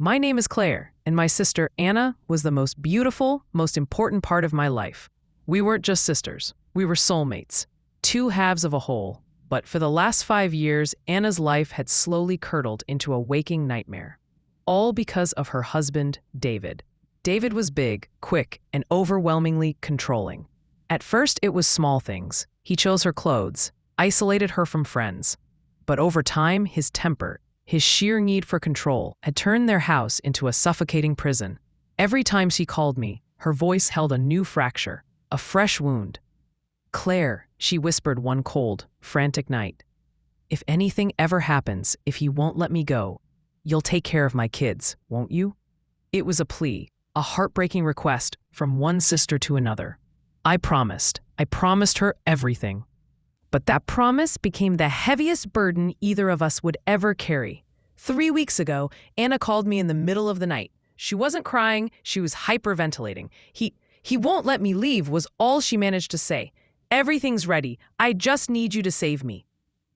My name is Claire, and my sister Anna was the most beautiful, most important part of my life. We weren't just sisters, we were soulmates, two halves of a whole. But for the last 5 years, Anna's life had slowly curdled into a waking nightmare. All because of her husband, David. David was big, quick, and overwhelmingly controlling. At first, it was small things. He chose her clothes, isolated her from friends. But over time, his temper, his sheer need for control, had turned their house into a suffocating prison. Every time she called me, her voice held a new fracture, a fresh wound. "Claire," she whispered one cold, frantic night. "If anything ever happens, if he won't let me go, you'll take care of my kids, won't you?" It was a plea, a heartbreaking request from one sister to another. I promised her everything. But that promise became the heaviest burden either of us would ever carry. 3 weeks ago, Anna called me in the middle of the night. She wasn't crying, she was hyperventilating. He won't let me leave was all she managed to say. "Everything's ready. I just need you to save me."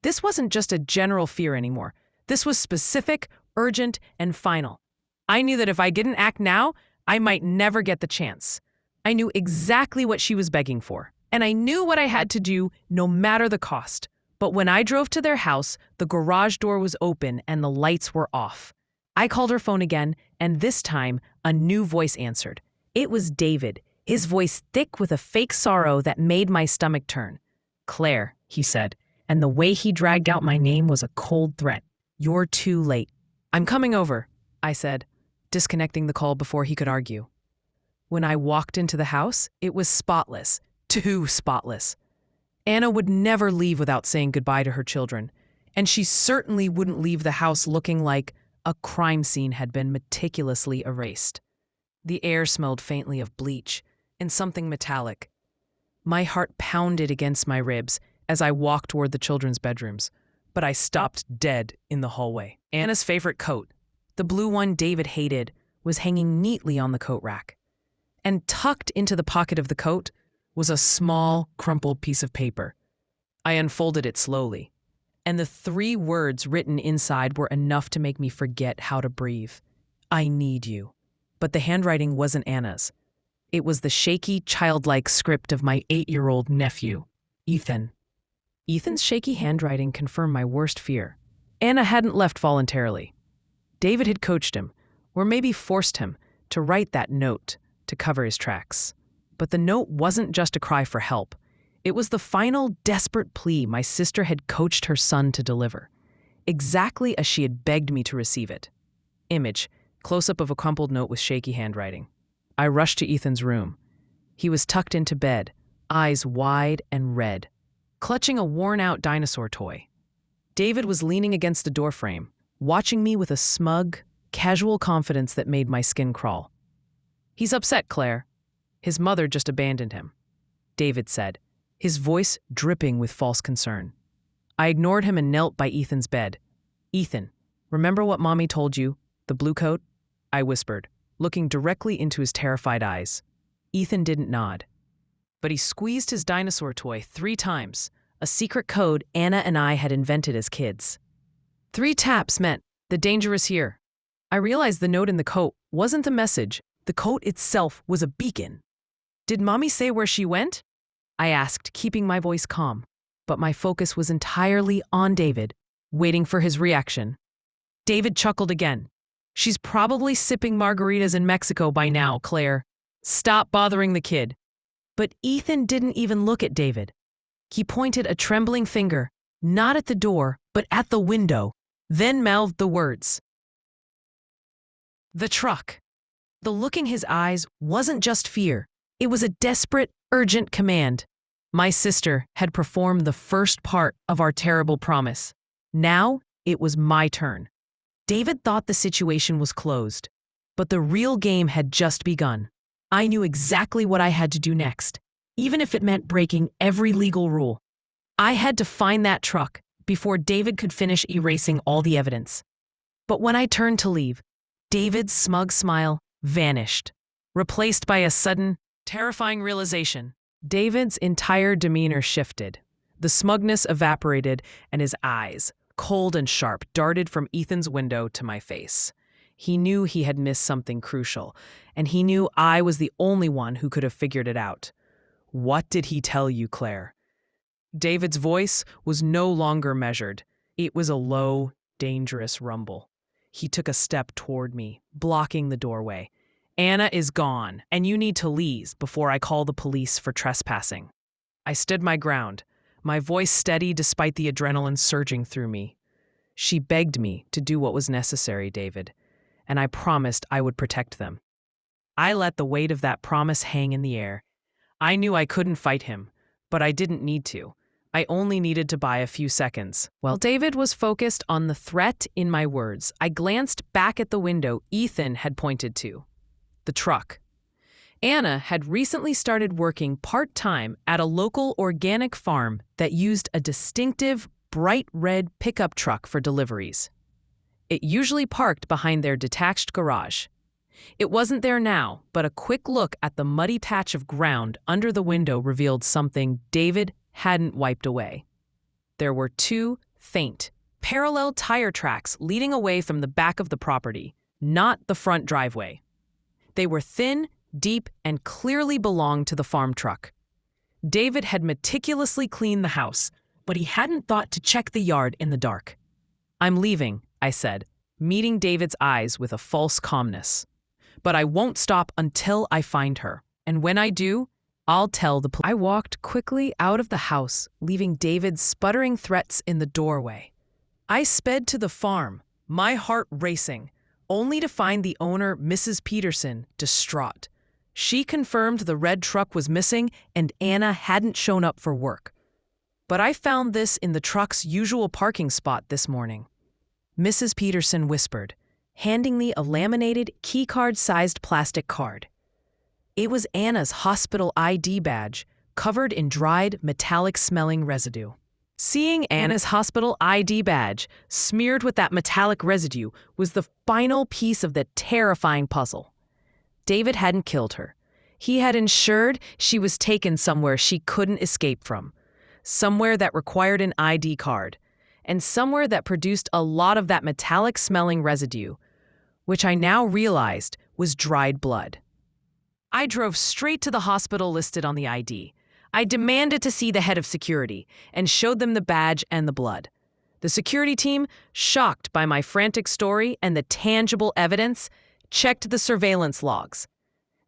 This wasn't just a general fear anymore. This was specific, urgent, and final. I knew that if I didn't act now, I might never get the chance. I knew exactly what she was begging for, and I knew what I had to do no matter the cost. But when I drove to their house, the garage door was open and the lights were off. I called her phone again, and this time, a new voice answered. It was David, his voice thick with a fake sorrow that made my stomach turn. "Claire," he said, and the way he dragged out my name was a cold threat. "You're too late." "I'm coming over," I said, disconnecting the call before he could argue. When I walked into the house, it was spotless, too spotless. Anna would never leave without saying goodbye to her children, and she certainly wouldn't leave the house looking like a crime scene had been meticulously erased. The air smelled faintly of bleach and something metallic. My heart pounded against my ribs as I walked toward the children's bedrooms, but I stopped dead in the hallway. Anna's favorite coat, the blue one David hated, was hanging neatly on the coat rack. And tucked into the pocket of the coat was a small, crumpled piece of paper. I unfolded it slowly, and the 3 words written inside were enough to make me forget how to breathe. "I need you." But the handwriting wasn't Anna's. It was the shaky, childlike script of my 8-year-old nephew, Ethan. Ethan's shaky handwriting confirmed my worst fear. Anna hadn't left voluntarily. David had coached him, or maybe forced him, to write that note to cover his tracks. But the note wasn't just a cry for help. It was the final, desperate plea my sister had coached her son to deliver, exactly as she had begged me to receive it. Image, close-up of a crumpled note with shaky handwriting. I rushed to Ethan's room. He was tucked into bed, eyes wide and red, clutching a worn-out dinosaur toy. David was leaning against the doorframe, watching me with a smug, casual confidence that made my skin crawl. "He's upset, Claire. His mother just abandoned him," David said, his voice dripping with false concern. I ignored him and knelt by Ethan's bed. "Ethan, remember what Mommy told you, the blue coat?" I whispered, looking directly into his terrified eyes. Ethan didn't nod, but he squeezed his dinosaur toy 3 times, a secret code Anna and I had invented as kids. 3 taps meant, "The danger is here." I realized the note in the coat wasn't the message. The coat itself was a beacon. "Did Mommy say where she went?" I asked, keeping my voice calm. But my focus was entirely on David, waiting for his reaction. David chuckled again. "She's probably sipping margaritas in Mexico by now, Claire. Stop bothering the kid." But Ethan didn't even look at David. He pointed a trembling finger, not at the door, but at the window, then mouthed the words. "The truck." The look in his eyes wasn't just fear. It was a desperate, urgent command. My sister had performed the first part of our terrible promise. Now it was my turn. David thought the situation was closed, but the real game had just begun. I knew exactly what I had to do next, even if it meant breaking every legal rule. I had to find that truck before David could finish erasing all the evidence. But when I turned to leave, David's smug smile vanished, replaced by a sudden, terrifying realization. David's entire demeanor shifted. The smugness evaporated, and his eyes, cold and sharp, darted from Ethan's window to my face. He knew he had missed something crucial, and he knew I was the only one who could have figured it out. "What did he tell you, Claire?" David's voice was no longer measured. It was a low, dangerous rumble. He took a step toward me, blocking the doorway. "Anna is gone, and you need to leave before I call the police for trespassing." I stood my ground, my voice steady despite the adrenaline surging through me. "She begged me to do what was necessary, David, and I promised I would protect them." I let the weight of that promise hang in the air. I knew I couldn't fight him, but I didn't need to. I only needed to buy a few seconds. While David was focused on the threat in my words, I glanced back at the window Ethan had pointed to. The truck. Anna had recently started working part-time at a local organic farm that used a distinctive, bright red pickup truck for deliveries. It usually parked behind their detached garage. It wasn't there now, but a quick look at the muddy patch of ground under the window revealed something David hadn't wiped away. There were two faint, parallel tire tracks leading away from the back of the property, not the front driveway. They were thin, deep, and clearly belonged to the farm truck. David had meticulously cleaned the house, but he hadn't thought to check the yard in the dark. "I'm leaving," I said, meeting David's eyes with a false calmness. "But I won't stop until I find her. And when I do, I'll tell the police." I walked quickly out of the house, leaving David sputtering threats in the doorway. I sped to the farm, my heart racing, only to find the owner, Mrs. Peterson, distraught. She confirmed the red truck was missing and Anna hadn't shown up for work. "But I found this in the truck's usual parking spot this morning," Mrs. Peterson whispered, handing me a laminated, keycard-sized plastic card. It was Anna's hospital ID badge, covered in dried, metallic-smelling residue. Seeing Anna's hospital ID badge smeared with that metallic residue was the final piece of the terrifying puzzle. David hadn't killed her. He had ensured she was taken somewhere she couldn't escape from, somewhere that required an ID card, and somewhere that produced a lot of that metallic-smelling residue, which I now realized was dried blood. I drove straight to the hospital listed on the ID. I demanded to see the head of security and showed them the badge and the blood. The security team, shocked by my frantic story and the tangible evidence, checked the surveillance logs.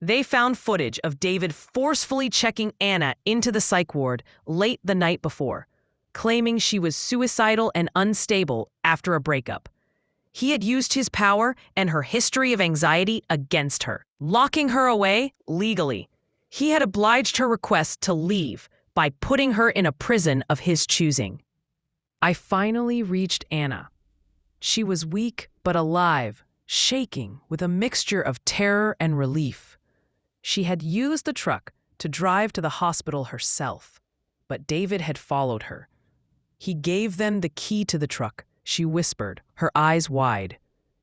They found footage of David forcefully checking Anna into the psych ward late the night before, claiming she was suicidal and unstable after a breakup. He had used his power and her history of anxiety against her, locking her away legally. He had obliged her request to leave by putting her in a prison of his choosing. I finally reached Anna. She was weak but alive, shaking with a mixture of terror and relief. She had used the truck to drive to the hospital herself, but David had followed her. He gave them the key to the truck, she whispered, her eyes wide.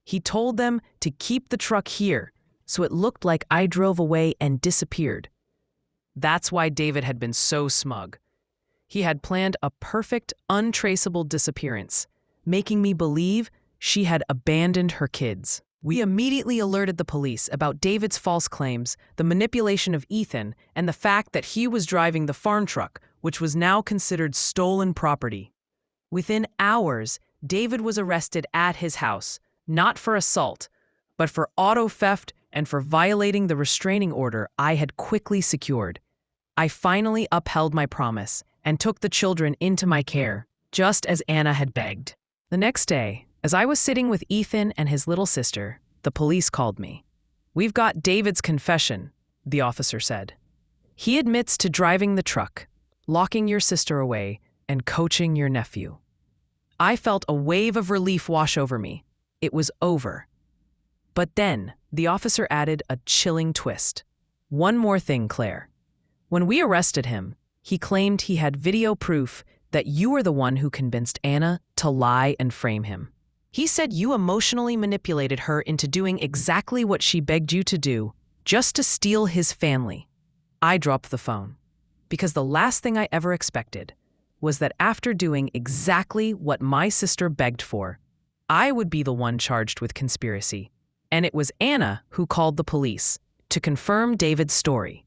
He told them to keep the truck here, so it looked like I drove away and disappeared. That's why David had been so smug. He had planned a perfect, untraceable disappearance, making me believe she had abandoned her kids. We immediately alerted the police about David's false claims, the manipulation of Ethan, and the fact that he was driving the farm truck, which was now considered stolen property. Within hours, David was arrested at his house, not for assault, but for auto theft and for violating the restraining order I had quickly secured. I finally upheld my promise and took the children into my care, just as Anna had begged. The next day, as I was sitting with Ethan and his little sister, the police called me. "We've got David's confession," the officer said. "He admits to driving the truck, locking your sister away, and coaching your nephew." I felt a wave of relief wash over me. It was over. But then, the officer added a chilling twist. "One more thing, Claire. When we arrested him, he claimed he had video proof that you were the one who convinced Anna to lie and frame him. He said you emotionally manipulated her into doing exactly what she begged you to do, just to steal his family." I dropped the phone, because the last thing I ever expected was that after doing exactly what my sister begged for, I would be the one charged with conspiracy, And it was Anna who called the police to confirm David's story.